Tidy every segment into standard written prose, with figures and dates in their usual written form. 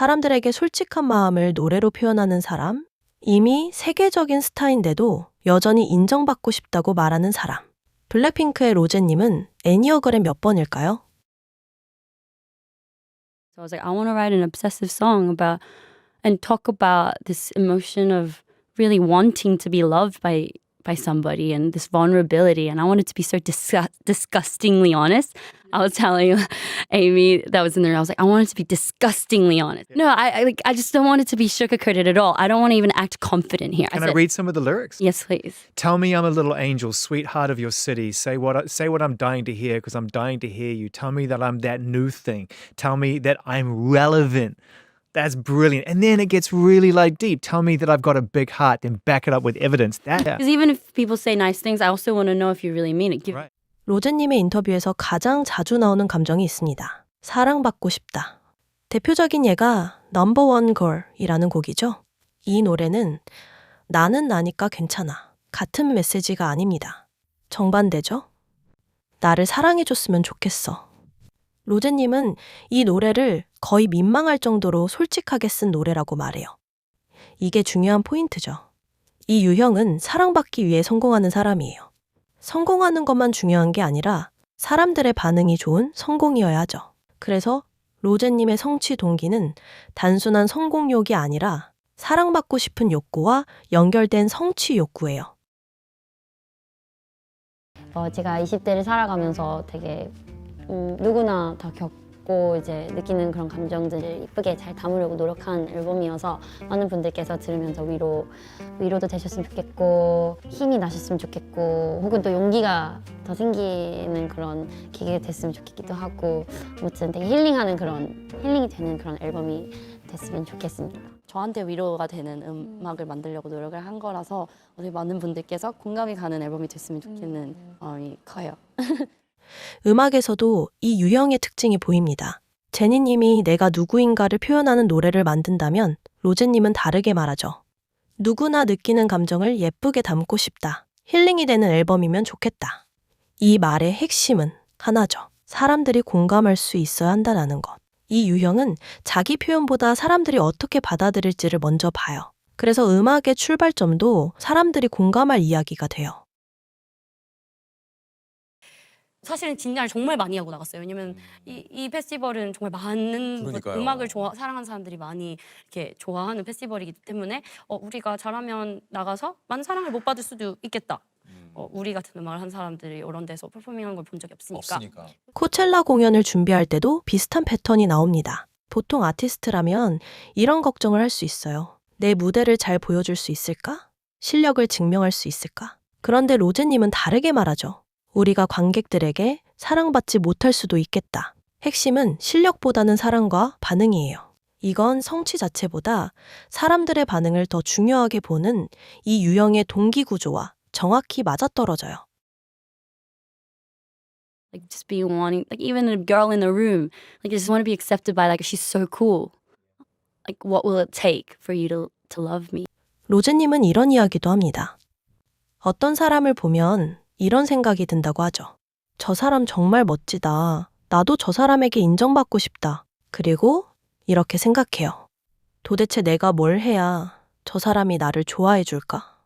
사람들에게 솔직한 마음을 노래로 표현하는 사람, 이미 세계적인 스타인데도 여전히 인정받고 싶다고 말하는 사람. 블랙핑크의 로제님은 애니어그램 몇 번일까요? So I was like, I want to write an obsessive song about and talk about this emotion of really wanting to be loved by somebody and this vulnerability. And I wanted to be so disgustingly honest. I was telling Amy that was in there. I was like, I wanted to be disgustingly honest. No, I just don't want it to be sugar-coated at all. I don't want to even act confident here. Can I read some of the lyrics? Yes, please. Tell me I'm a little angel, sweetheart of your city. Say what I'm dying to hear, because I'm dying to hear you. Tell me that I'm that new thing. Tell me that I'm relevant. That's brilliant. And then it gets really deep. Tell me that I've got a big heart, then back it up with evidence. Because even if people say nice things, I also want to know if you really mean it. Right. 로제님의 인터뷰에서 가장 자주 나오는 감정이 있습니다. 사랑받고 싶다. 대표적인 예가 Number One Girl이라는 곡이죠. 이 노래는 나는 나니까 괜찮아. 같은 메시지가 아닙니다. 정반대죠? 나를 사랑해줬으면 좋겠어. 로제님은 이 노래를 거의 민망할 정도로 솔직하게 쓴 노래라고 말해요. 이게 중요한 포인트죠. 이 유형은 사랑받기 위해 성공하는 사람이에요. 성공하는 것만 중요한 게 아니라 사람들의 반응이 좋은 성공이어야 하죠. 그래서 로제님의 성취 동기는 단순한 성공욕이 아니라 사랑받고 싶은 욕구와 연결된 성취 욕구예요. 제가 20대를 살아가면서 되게 누구나 다 겪고 이제 느끼는 그런 감정들을 이쁘게 잘 담으려고 노력한 앨범이어서 많은 분들께서 들으면서 위로도 되셨으면 좋겠고 힘이 나셨으면 좋겠고 혹은 또 용기가 더 생기는 그런 계기가 됐으면 좋겠기도 하고 아무튼 되게 힐링이 되는 그런 앨범이 됐으면 좋겠습니다. 저한테 위로가 되는 음악을 만들려고 노력을 한 거라서 되게 많은 분들께서 공감이 가는 앨범이 됐으면 좋겠는 마음이 커요. 음악에서도 이 유형의 특징이 보입니다. 제니님이 내가 누구인가를 표현하는 노래를 만든다면 로제님은 다르게 말하죠. 누구나 느끼는 감정을 예쁘게 담고 싶다. 힐링이 되는 앨범이면 좋겠다. 이 말의 핵심은 하나죠. 사람들이 공감할 수 있어야 한다는 것. 이 유형은 자기 표현보다 사람들이 어떻게 받아들일지를 먼저 봐요. 그래서 음악의 출발점도 사람들이 공감할 이야기가 돼요. 사실은 진단을 정말 많이 하고 나갔어요. 왜냐면 이 페스티벌은 정말 많은 그러니까요. 음악을 사랑하는 사람들이 많이 이렇게 좋아하는 페스티벌이기 때문에 우리가 잘하면 나가서 많은 사랑을 못 받을 수도 있겠다. 우리 같은 음악을 한 사람들이 이런 데서 퍼포밍하는 걸 본 적이 없으니까. 코첼라 공연을 준비할 때도 비슷한 패턴이 나옵니다. 보통 아티스트라면 이런 걱정을 할 수 있어요. 내 무대를 잘 보여줄 수 있을까? 실력을 증명할 수 있을까? 그런데 로제님은 다르게 말하죠. 우리가 관객들에게 사랑받지 못할 수도 있겠다. 핵심은 실력보다는 사랑과 반응이에요. 이건 성취 자체보다 사람들의 반응을 더 중요하게 보는 이 유형의 동기 구조와 정확히 맞아떨어져요. Like just being wanting, like even a girl in a room, like I just want to be accepted by like she's so cool. Like what will it take for you to love me? 로제님은 이런 이야기도 합니다. 어떤 사람을 보면 이런 생각이 든다고 하죠. 저 사람 정말 멋지다. 나도 저 사람에게 인정받고 싶다. 그리고 이렇게 생각해요. 도대체 내가 뭘 해야 저 사람이 나를 좋아해 줄까?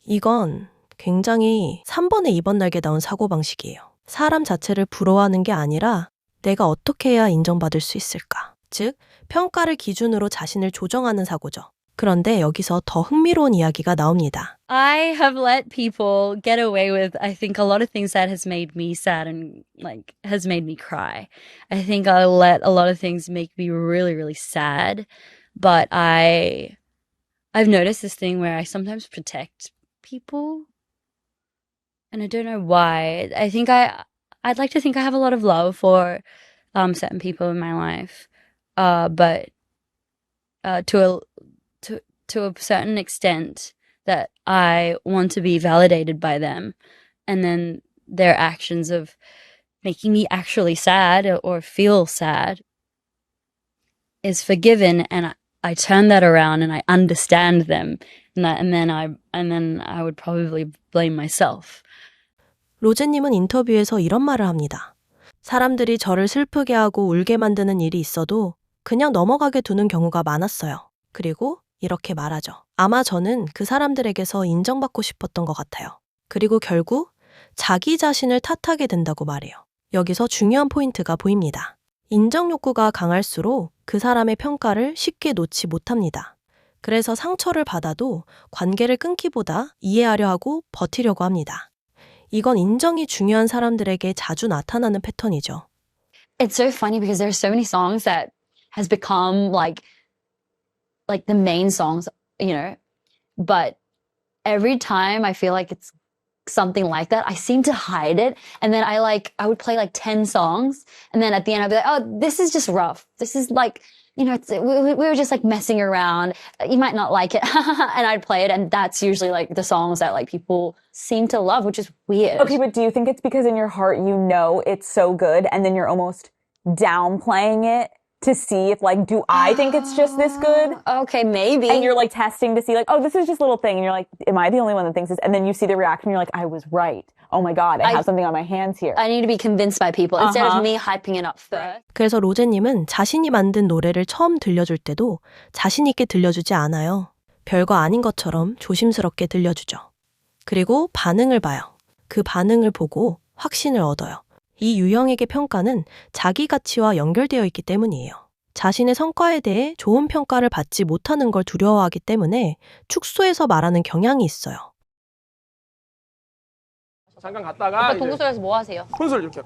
이건 굉장히 3번에 2번 날개 나온 사고방식이에요. 사람 자체를 부러워하는 게 아니라 내가 어떻게 해야 인정받을 수 있을까? 즉, 평가를 기준으로 자신을 조정하는 사고죠. 그런데 여기서 더 흥미로운 이야기가 나옵니다. I have let people get away with, I think, a lot of things that has made me sad and like has made me cry. I think I let a lot of things make me really, really sad. But I've noticed this thing where I sometimes protect people. And I don't know why. I think I'd like to think I have a lot of love for certain people in my life. But to a certain extent that I want to be validated by them, and then their actions of making me actually sad or feel sad is forgiven, and I turn that around and I understand them, and then I would probably blame myself. 로제님은 인터뷰에서 이런 말을 합니다. 사람들이 저를 슬프게 하고 울게 만드는 일이 있어도 그냥 넘어가게 두는 경우가 많았어요. 그리고 이렇게 말하죠. 아마 저는 그 사람들에게서 인정받고 싶었던 것 같아요. 그리고 결국 자기 자신을 탓하게 된다고 말해요. 여기서 중요한 포인트가 보입니다. 인정 욕구가 강할수록 그 사람의 평가를 쉽게 놓지 못합니다. 그래서 상처를 받아도 관계를 끊기보다 이해하려 하고 버티려고 합니다. 이건 인정이 중요한 사람들에게 자주 나타나는 패턴이죠. It's so funny because there's so many songs that has become like the main songs, you know, but every time I feel like it's something like that, I seem to hide it. And then I would play like 10 songs. And then at the end I'd be like, oh, this is just rough. This is like, you know, we were just like messing around. You might not like it. And I'd play it. And that's usually like the songs that like people seem to love, which is weird. Okay, but do you think it's because in your heart you know it's so good and then you're almost downplaying it to see if like, do I think it's just this good? Okay, maybe. And you're like testing to see like, oh, this is just a little thing. And you're like, am I the only one that thinks this? And then you see the reaction. You're like, I was right. Oh my God, I have something on my hands here. I need to be convinced by people instead of me hyping it up first. 그래서 로제님은 자신이 만든 노래를 처음 들려줄 때도 자신 있게 들려주지 않아요. 별거 아닌 것처럼 조심스럽게 들려주죠. 그리고 반응을 봐요. 그 반응을 보고 확신을 얻어요. 이 유형에게 평가는 자기 가치와 연결되어 있기 때문이에요. 자신의 성과에 대해 좋은 평가를 받지 못하는 걸 두려워하기 때문에 축소해서 말하는 경향이 있어요. 잠깐 갔다가 이제 동구소에서 뭐 하세요? 콘솔 이렇게.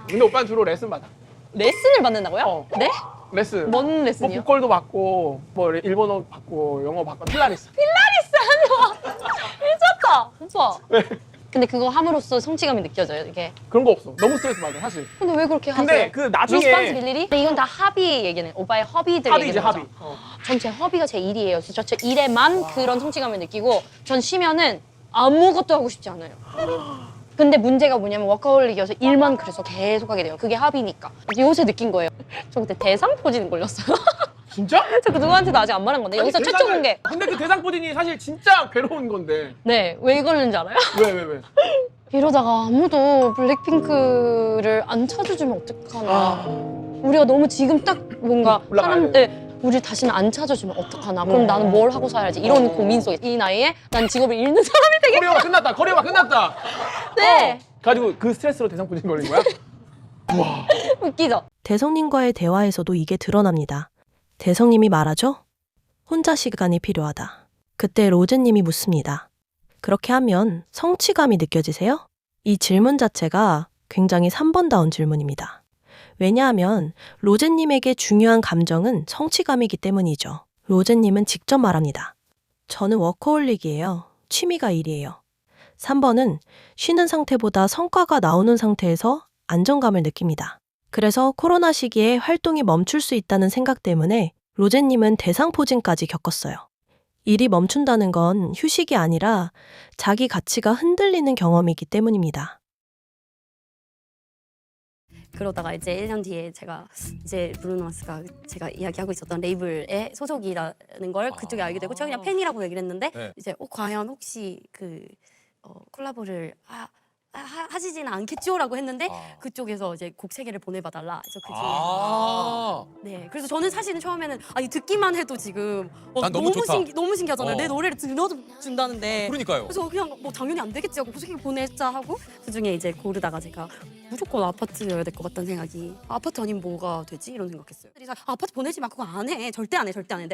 근데 오빠는 주로 레슨 받아. 레슨을 받는다고요? 어. 네? 레슨. 뭔 뭐 레슨이요? 보컬도 받고 뭐 일본어 받고 영어 받고 필라테스. 미쳤다! 오빠. 근데 그거 함으로써 성취감이 느껴져요, 이게. 그런 거 없어. 너무 스트레스 받아 사실. 근데 왜 그렇게 근데 하세요? 그 나중에 리스폰스빌리티? 근데 이건 다 합의 얘기네. 오빠의 허비들 합의 이제 얘기는 거죠. 합의. 전 제 허비가 제 일이에요. 그래서 저 일에만 그런 성취감을 느끼고 전 쉬면은 아무것도 하고 싶지 않아요. 근데 문제가 뭐냐면 워커홀릭이어서 일만 그래서 계속 하게 돼요. 그게 합의니까. 요새 느낀 거예요. 저 그때 대상포진 걸렸어요. 진짜? 저 그 누구한테도 아직 안 말한 건데 여기서 아니, 최초 공개. 근데 그 대상포진이 사실 진짜 괴로운 건데. 네, 왜 걸렸는지 알아요? 왜? 이러다가 아무도 블랙핑크를 안 찾아주면 어떡하나. 우리가 너무 지금 딱 뭔가 올라가야 사람들 우리 다시는 안 찾아주면 어떡하나. 그럼 나는 뭘 하고 살아야지. 이런 고민 속에 이 나이에 난 직업을 잃는 사람이 되게. 커리어가 끝났다. 네. 가지고 그 스트레스로 대상포진 걸린 거야? 웃기죠? 대성님과의 대화에서도 이게 드러납니다. 대성님이 말하죠? 혼자 시간이 필요하다. 그때 로제님이 묻습니다. 그렇게 하면 성취감이 느껴지세요? 이 질문 자체가 굉장히 3번다운 질문입니다. 왜냐하면 로제님에게 중요한 감정은 성취감이기 때문이죠. 로제님은 직접 말합니다. 저는 워커홀릭이에요. 취미가 일이에요. 3번은 쉬는 상태보다 성과가 나오는 상태에서 안정감을 느낍니다. 그래서 코로나 시기에 활동이 멈출 수 있다는 생각 때문에 로제님은 대상포진까지 겪었어요. 일이 멈춘다는 건 휴식이 아니라 자기 가치가 흔들리는 경험이기 때문입니다. 그러다가 이제 1년 뒤에 제가 이제 브루노 마스가 제가 이야기하고 있었던 레이블의 소속이라는 걸 그쪽에 알게 되고 제가 그냥 팬이라고 얘기를 했는데 이제 과연 혹시 그 콜라보를 하시지는 않겠죠라고 했는데 그쪽에서 이제 곡 3개를 보내봐달라 해서 그 중에 네 그래서 저는 사실은 처음에는 아니 듣기만 해도 지금 난 너무 좋다. 너무 신기하잖아요. 내 노래를 들려준다는데 그러니까요. 그래서 그냥 뭐 당연히 안 되겠지 하고 고생이 보내자 하고 그중에 이제 고르다가 제가 무조건 아파트여야 될 것 같다는 생각이 아파트 아니면 뭐가 되지 이런 생각했어요. 그래서 아파트 보내지 마 그거 안 해 절대 안 해 절대 안 해.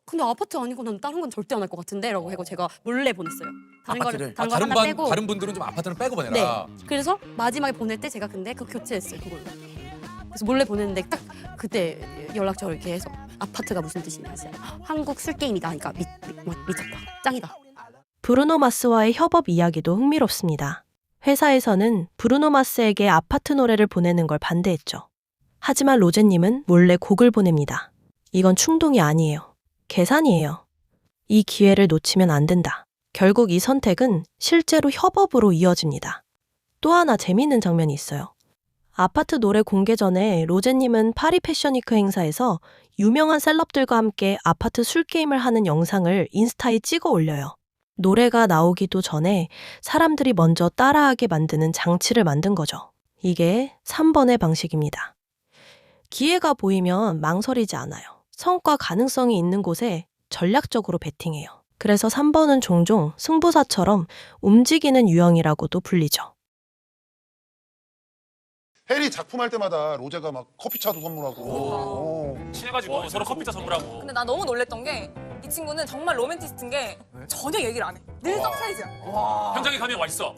근데 아파트 아니고 난 다른 건 절대 안 할 것 같은데 라고 해서 제가 몰래 보냈어요. 아파트를 다른 거 하나 빼고 다른 분들은 좀 아파트는 빼고 보내라. 네. 그래서 마지막에 보낼 때 제가 근데 그 교체했어요 그걸로. 그래서 몰래 보냈는데 딱 그때 연락처를 이렇게 해서 아파트가 무슨 뜻이냐 했어요. 한국 술 게임이다 하니까 미쳤다 짱이다. 브루노 마스와의 협업 이야기도 흥미롭습니다. 회사에서는 브루노 마스에게 아파트 노래를 보내는 걸 반대했죠. 하지만 로제님은 몰래 곡을 보냅니다. 이건 충동이 아니에요. 계산이에요. 이 기회를 놓치면 안 된다. 결국 이 선택은 실제로 협업으로 이어집니다. 또 하나 재미있는 장면이 있어요. 아파트 노래 공개 전에 로제님은 파리 패션위크 행사에서 유명한 셀럽들과 함께 아파트 술게임을 하는 영상을 인스타에 찍어 올려요. 노래가 나오기도 전에 사람들이 먼저 따라하게 만드는 장치를 만든 거죠. 이게 3번의 방식입니다. 기회가 보이면 망설이지 않아요. 성과 가능성이 있는 곳에 전략적으로 베팅해요. 그래서 3번은 종종 승부사처럼 움직이는 유형이라고도 불리죠. 해리 작품할 때마다 로제가 막 커피차도 선물하고. 친해가지고 서로 커피차 선물하고. 근데 나 너무 놀랬던 게 이 친구는 정말 로맨티스트인 게 전혀 얘기를 안 해. 늘 서프라이즈야. 현장에 가면 와 있어.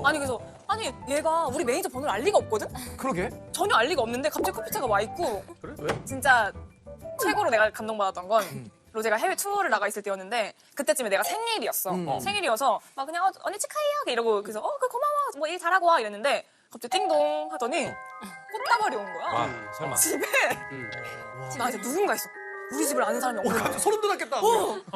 아니 그래서 아니 얘가 우리 매니저 번호를 알 리가 없거든? 그러게. 전혀 알 리가 없는데 갑자기 커피차가 와 있고 그래? 왜? 진짜 최고로 내가 감동받았던 건 로제가 해외 투어를 나가 있을 때였는데 그때쯤에 내가 생일이었어. 생일이어서 막 그냥 언니 축하해요 이러고 그래서 그 고마워 뭐 일 잘하고 와 이랬는데 갑자기 띵동 하더니 꽃다발이 온 거야. 와, 설마. 집에 나한테 누군가 있어. 우리 집을 아는 사람이 없는데. 소름 돋았겠다.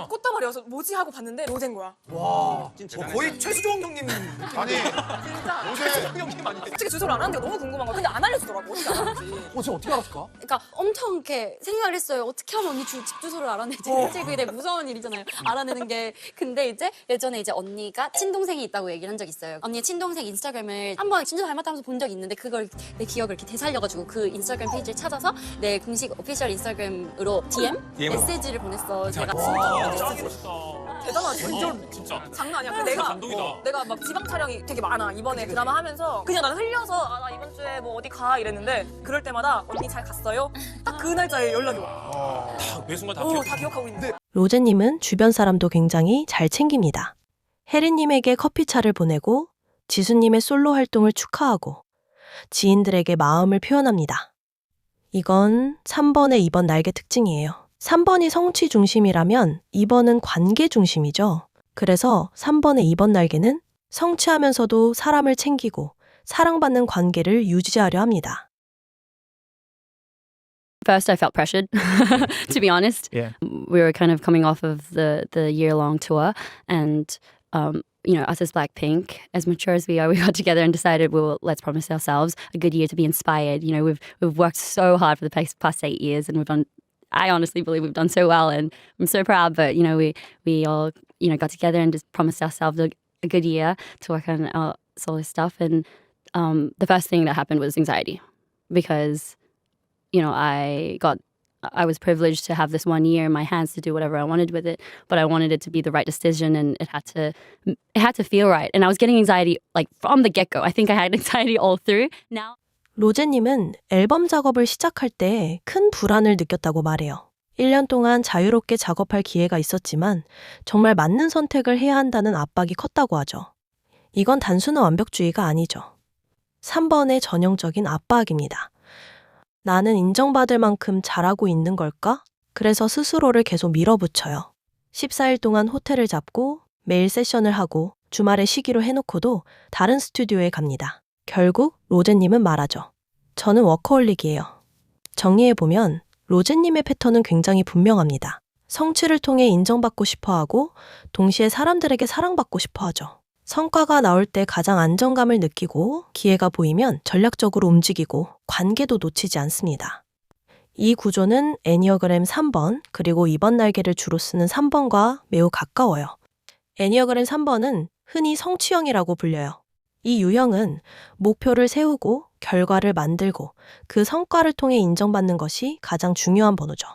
꽃다발이어서 뭐지 하고 봤는데 로제인 거야. 와, 거의 최수종 형님. 아니, 진짜. 로제 형님 아니에요? 어떻게 주소를 안 하는지가 너무 궁금한 거야. 근데 안 알려주더라고. 어떻게 알았는지. 저 어떻게 알았을까? 그러니까 엄청 이렇게 생각을 했어요. 어떻게 하면 언니 집 주소를 알아내지? 사실 그게 되게 무서운 일이잖아요. 알아내는 게. 근데 이제 예전에 이제 언니가 친동생이 있다고 얘기를 한 적이 있어요. 언니 친동생 인스타그램을 한번 진짜 닮았다면서 본 적이 있는데 그걸 내 기억을 이렇게 되살려가지고 그 인스타그램 페이지를 찾아서 내 공식 오피셜 인스타그램으로 DM? 메시지를 보냈어. 제가 대단하지. 완전 진짜. 장난 아니야. 근데 내가 감동이다. 내가 막 지방 촬영이 되게 많아. 이번에 드라마 하면서 그냥 나는 흘려서 나 이번 주에 뭐 어디 가 이랬는데 그럴 때마다 언니 잘 갔어요? 딱 그 날짜에 연락이 와. 매 순간 다 다 기억하고 있는데. 로제님은 주변 사람도 굉장히 잘 챙깁니다. 혜리님에게 커피차를 보내고 지수님의 솔로 활동을 축하하고 지인들에게 마음을 표현합니다. 이건 3번의 2번 날개 특징이에요. 3번이 성취 중심이라면 2번은 관계 중심이죠. 그래서 3번의 2번 날개는 성취하면서도 사람을 챙기고 사랑받는 관계를 유지하려 합니다. First, I felt pressured, to be honest. Yeah. We were kind of coming off of the year-long tour, and you know, us as Blackpink, as mature as we are, we got together and decided, well, let's promise ourselves a good year to be inspired. You know, we've worked so hard for the past 8 years, and we've done. I honestly believe we've done so well, and I'm so proud. But you know, we all got together and just promised ourselves a good year to work on our solo stuff. And the first thing that happened was anxiety, because I was privileged to have this 1 year in my hands to do whatever I wanted with it, but I wanted it to be the right decision, and it had to feel right. And I was getting anxiety like from the get-go. I think I had anxiety all through. Now. 로제님은 앨범 작업을 시작할 때 큰 불안을 느꼈다고 말해요. 1년 동안 자유롭게 작업할 기회가 있었지만 정말 맞는 선택을 해야 한다는 압박이 컸다고 하죠. 이건 단순한 완벽주의가 아니죠. 3번의 전형적인 압박입니다. 나는 인정받을 만큼 잘하고 있는 걸까? 그래서 스스로를 계속 밀어붙여요. 14일 동안 호텔을 잡고 매일 세션을 하고 주말에 쉬기로 해놓고도 다른 스튜디오에 갑니다. 결국 로제님은 말하죠. 저는 워커홀릭이에요. 정리해보면 로제님의 패턴은 굉장히 분명합니다. 성취를 통해 인정받고 싶어하고 동시에 사람들에게 사랑받고 싶어하죠. 성과가 나올 때 가장 안정감을 느끼고 기회가 보이면 전략적으로 움직이고 관계도 놓치지 않습니다. 이 구조는 애니어그램 3번 그리고 2번 날개를 주로 쓰는 3번과 매우 가까워요. 애니어그램 3번은 흔히 성취형이라고 불려요. 이 유형은 목표를 세우고 결과를 만들고 그 성과를 통해 인정받는 것이 가장 중요한 번호죠.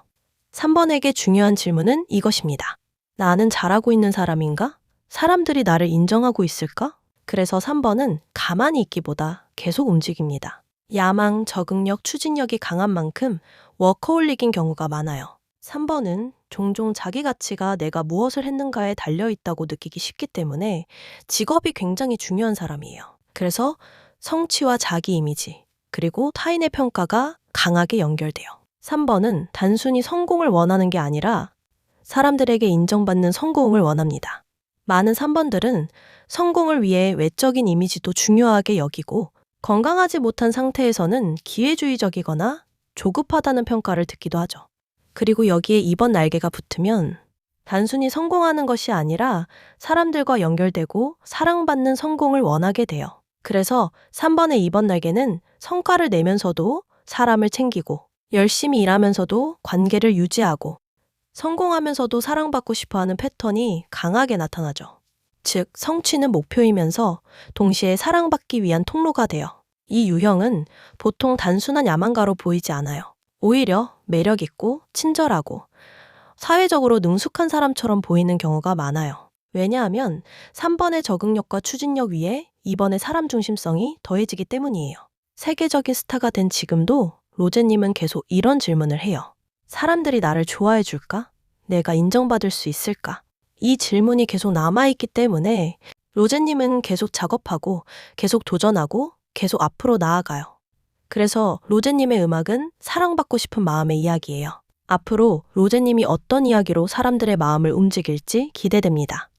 3번에게 중요한 질문은 이것입니다. 나는 잘하고 있는 사람인가? 사람들이 나를 인정하고 있을까? 그래서 3번은 가만히 있기보다 계속 움직입니다. 야망, 적응력, 추진력이 강한 만큼 워커홀릭인 경우가 많아요. 3번은 종종 자기 가치가 내가 무엇을 했는가에 달려있다고 느끼기 쉽기 때문에 직업이 굉장히 중요한 사람이에요. 그래서 성취와 자기 이미지, 그리고 타인의 평가가 강하게 연결돼요. 3번은 단순히 성공을 원하는 게 아니라 사람들에게 인정받는 성공을 원합니다. 많은 3번들은 성공을 위해 외적인 이미지도 중요하게 여기고 건강하지 못한 상태에서는 기회주의적이거나 조급하다는 평가를 듣기도 하죠. 그리고 여기에 2번 날개가 붙으면 단순히 성공하는 것이 아니라 사람들과 연결되고 사랑받는 성공을 원하게 돼요. 그래서 3번의 2번 날개는 성과를 내면서도 사람을 챙기고 열심히 일하면서도 관계를 유지하고 성공하면서도 사랑받고 싶어하는 패턴이 강하게 나타나죠. 즉, 성취는 목표이면서 동시에 사랑받기 위한 통로가 돼요. 이 유형은 보통 단순한 야망가로 보이지 않아요. 오히려 매력 있고 친절하고 사회적으로 능숙한 사람처럼 보이는 경우가 많아요. 왜냐하면 3번의 적응력과 추진력 위에 2번의 사람 중심성이 더해지기 때문이에요. 세계적인 스타가 된 지금도 로제님은 계속 이런 질문을 해요. 사람들이 나를 좋아해 줄까? 내가 인정받을 수 있을까? 이 질문이 계속 남아있기 때문에 로제님은 계속 작업하고 계속 도전하고 계속 앞으로 나아가요. 그래서 로제님의 음악은 사랑받고 싶은 마음의 이야기예요. 앞으로 로제님이 어떤 이야기로 사람들의 마음을 움직일지 기대됩니다.